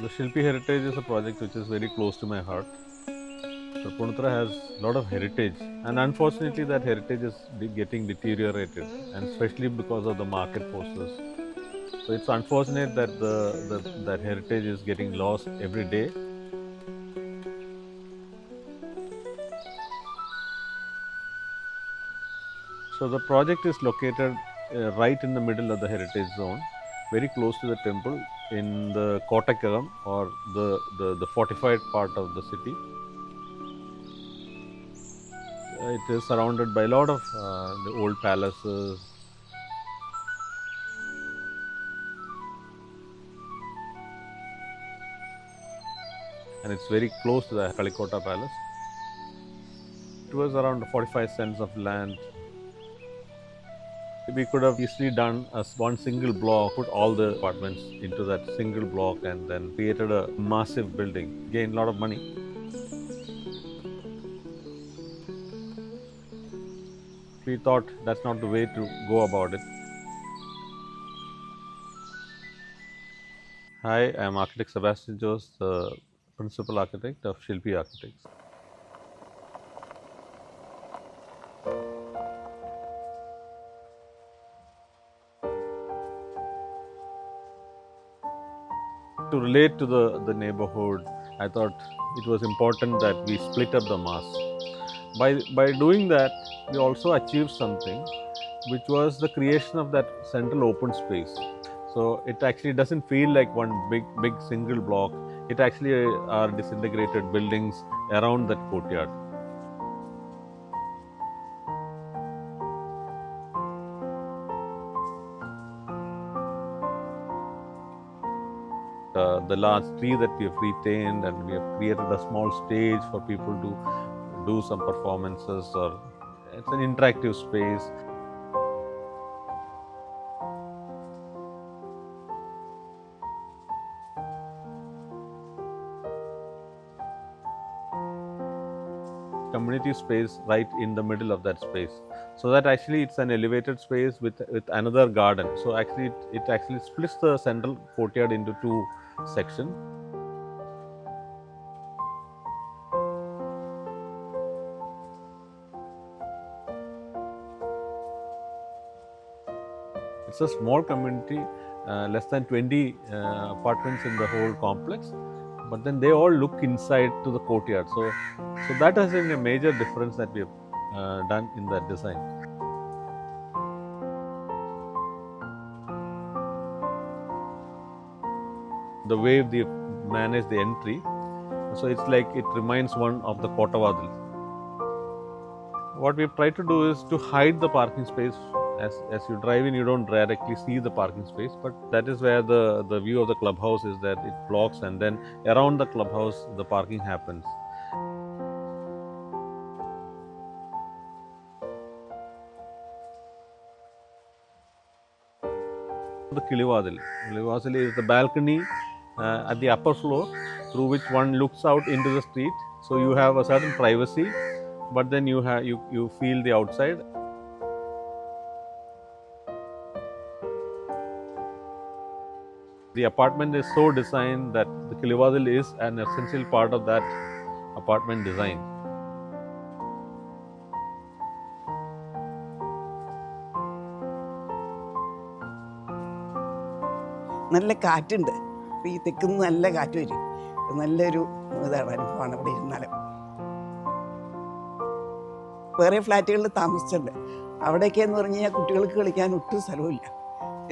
The Silpi Heritage is a project which is very close to my heart. Thrippunithura has a lot of heritage, and unfortunately, that heritage is getting deteriorated, and especially because of the market forces. So it's unfortunate that that heritage is getting lost every day. So the project is located right in the middle of the heritage zone, very close to the temple in the Kottakkam, or the fortified part of the city. It is surrounded by a lot of the old palaces. And it's very close to the Kalikota Palace. It was around 45 cents of land. We could have easily done as one single block, put all the apartments into that single block, and then created a massive building, gained a lot of money. We thought that's not the way to go about it. Hi, I'm architect Sebastian, the principal architect of Silpi Architects. To relate to the neighborhood, I thought it was important that we split up the mass. By doing that, we also achieved something, which was the creation of that central open space. So it actually doesn't feel like one big single block. It actually are disintegrated buildings around that courtyard. The large tree that we have retained, and we have created a small stage for people to do some performances, or it's an interactive space. Community space right in the middle of that space, so that actually it's an elevated space with another garden. So actually it actually splits the central courtyard into two sections. It's a small community, less than 20 apartments in the whole complex, but then they all look inside to the courtyard. So that has been a major difference that we have done in that design. The way they manage the entry, so it's like it reminds one of the Kottavadil. What we've tried to do is to hide the parking space. As you drive in, you don't directly see the parking space, but that is where the view of the clubhouse is, that it blocks, and then around the clubhouse the parking happens. The Kilivadil is the balcony at the upper floor through which one looks out into the street. So you have a certain privacy, but then you feel the outside. The apartment is so designed that the Kilivadil is an essential part of that apartment design. നല്ല കാറ്റുണ്ട്. ഈ തെക്കുന്ന് നല്ല കാറ്റ് വരും. നല്ലൊരു ഇതാണ്, അനുഭവമാണ് ഇവിടെ ഇരുന്നാലും. വേറെ ഫ്ലാറ്റുകളിൽ താമസിച്ചിട്ടുണ്ട്. അവിടെയൊക്കെ എന്ന് പറഞ്ഞു കഴിഞ്ഞാൽ കുട്ടികൾക്ക് കളിക്കാൻ ഒട്ടും സ്ഥലമില്ല.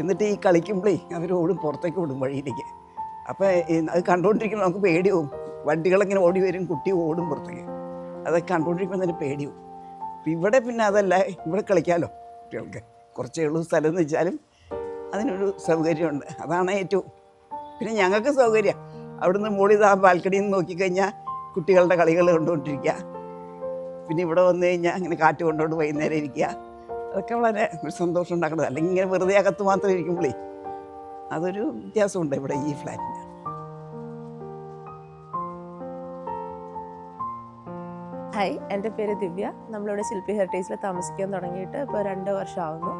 എന്നിട്ട് ഈ കളിക്കുമ്പോഴേ അവർ ഓടും, പുറത്തേക്ക് ഓടും വഴിയിലേക്ക്. അപ്പോൾ അത് കണ്ടുകൊണ്ടിരിക്കുമ്പോൾ നമുക്ക് പേടിയാവും. വണ്ടികളിങ്ങനെ ഓടി വരും, കുട്ടി ഓടും പുറത്തേക്ക്. അതൊക്കെ കണ്ടുകൊണ്ടിരിക്കുമ്പോൾ തന്നെ പേടിയാവും. ഇവിടെ പിന്നെ അതല്ല, ഇവിടെ കളിക്കാമല്ലോ കുട്ടികൾക്ക്. കുറച്ചേ ഉള്ളൂ സ്ഥലം എന്ന് വെച്ചാലും അതിനൊരു സൗകര്യമുണ്ട്. അതാണ് ഏറ്റവും. പിന്നെ ഞങ്ങൾക്ക് സൗകര്യം അവിടുന്ന് മുകളിൽ ആ ബാൽക്കണിയിൽ നിന്ന് നോക്കിക്കഴിഞ്ഞാൽ കുട്ടികളുടെ കളികൾ കണ്ടുകൊണ്ടിരിക്കുക. പിന്നെ ഇവിടെ വന്നു കഴിഞ്ഞാൽ അങ്ങനെ കാറ്റ് കൊണ്ടുകൊണ്ട് വൈകുന്നേരം ഇരിക്കുക. അതൊക്കെ വളരെ ഒരു സന്തോഷം ഉണ്ടാക്കുന്നത്. അല്ലെങ്കിൽ ഇങ്ങനെ വെറുതെ അകത്ത് മാത്രം ഇരിക്കുമ്പോഴേ അതൊരു വ്യത്യാസമുണ്ട് ഇവിടെ ഈ ഫ്ലാറ്റിന്. ഹായ്, എൻ്റെ പേര് ദിവ്യ. നമ്മളിവിടെ ശില്പി ഹെറിറ്റേജിൽ താമസിക്കാൻ തുടങ്ങിയിട്ട് ഇപ്പോൾ 2 വർഷമാകുന്നു.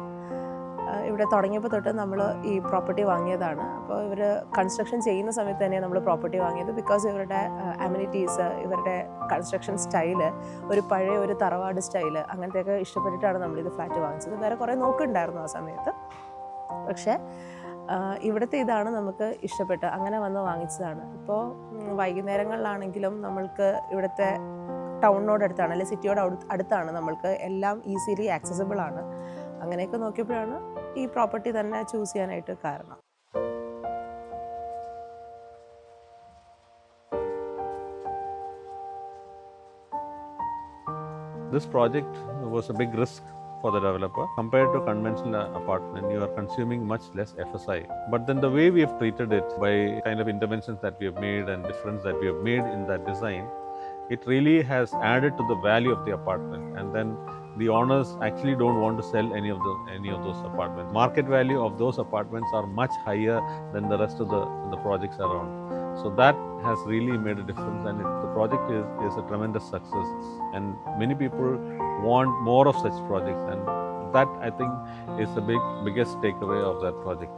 ഇവിടെ തുടങ്ങിയപ്പോൾ തൊട്ട് നമ്മൾ ഈ പ്രോപ്പർട്ടി വാങ്ങിയതാണ്. അപ്പോൾ ഇവർ കൺസ്ട്രക്ഷൻ ചെയ്യുന്ന സമയത്ത് തന്നെ നമ്മൾ പ്രോപ്പർട്ടി വാങ്ങിയത്. ബിക്കോസ് ഇവരുടെ അമ്യൂണിറ്റീസ്, ഇവരുടെ കൺസ്ട്രക്ഷൻ സ്റ്റൈല് ഒരു പഴയ ഒരു തറവാട് സ്റ്റൈല് അങ്ങനത്തെയൊക്കെ ഇഷ്ടപ്പെട്ടിട്ടാണ് നമ്മളിത് ഫ്ലാറ്റ് വാങ്ങിച്ചത്. വേറെ കുറേ നോക്കുന്നുണ്ടായിരുന്നു ആ സമയത്ത്, പക്ഷേ ഇവിടുത്തെ ഇതാണ് നമുക്ക് ഇഷ്ടപ്പെട്ട് അങ്ങനെ വന്ന് വാങ്ങിച്ചതാണ്. ഇപ്പോൾ വൈകുന്നേരങ്ങളിലാണെങ്കിലും നമ്മൾക്ക് ഇവിടുത്തെ ടൗണിനോടടുത്താണ്, അല്ലെങ്കിൽ സിറ്റിയോട് അടുത്താണ്, നമ്മൾക്ക് എല്ലാം ഈസിലി ആക്സസിബിൾ ആണ്. അങ്ങനെയൊക്കെ നോക്കിയപ്പോഴാണ് ഈ പ്രോപ്പർട്ടി തന്നെ ചൂസ് ചെയ്യാനായിട്ട് കാരണം. This project was a big risk for the developer. Compared to conventional apartment, you are consuming much less FSI. But then the way we have treated it, by kind of interventions that we have made and difference that we have made in that design, it really has added to the value of the apartment. And then the owners actually don't want to sell any of those apartments. Market value of those apartments are much higher than the rest of the projects around. So that has really made a difference, and the project is a tremendous success, and many people want more of such projects, and that I think is the biggest takeaway of that project.